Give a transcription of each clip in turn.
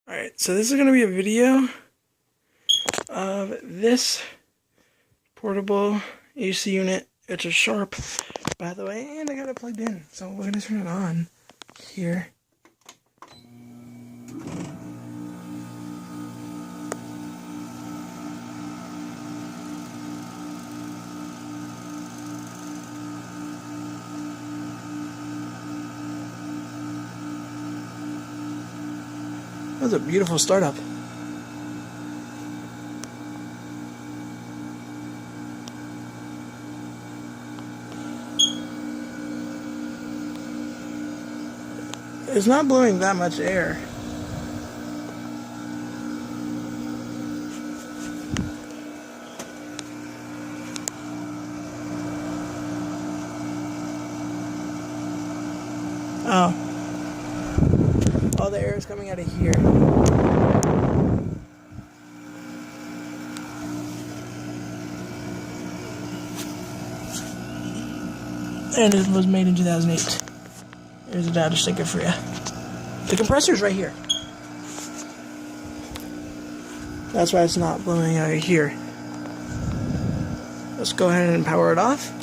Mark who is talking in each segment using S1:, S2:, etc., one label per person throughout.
S1: Alright, so this is going to be a video of this portable AC unit. It's a Sharp, by the way, and I got it plugged in. So we're going to turn it on here. That was a beautiful startup. It's not blowing that much air. Oh. All the air is coming out of here. And it was made in 2008. Here's a data sticker for you. The compressor's right here. That's why it's not blowing out of here. Let's go ahead and power it off.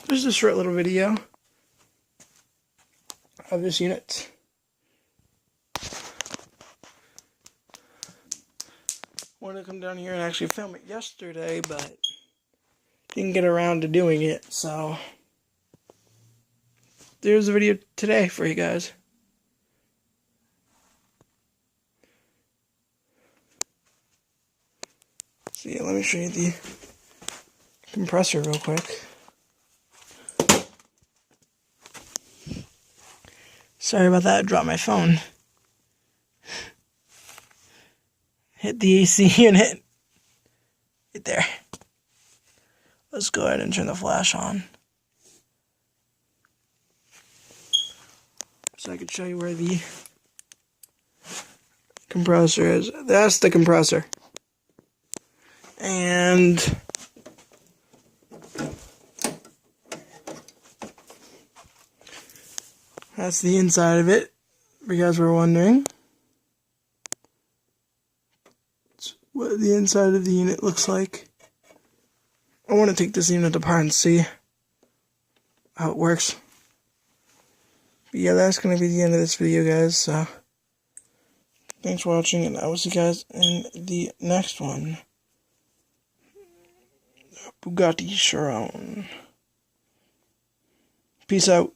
S1: This is a short little video of this unit. Wanted to come down here and actually film it yesterday, but didn't get around to doing it, so there's a video today for you guys. So yeah, let me show you the compressor real quick. Sorry about that, I dropped my phone. Hit the AC unit. Right there. Let's go ahead and turn the flash on. So I can show you where the compressor is. That's the compressor. And that's the inside of it, if you guys were wondering. It's what the inside of the unit looks like. I want to take this unit apart and see how it works. But yeah, that's going to be the end of this video, guys. So, thanks for watching, and I will see you guys in the next one. Bugatti Chiron. Peace out.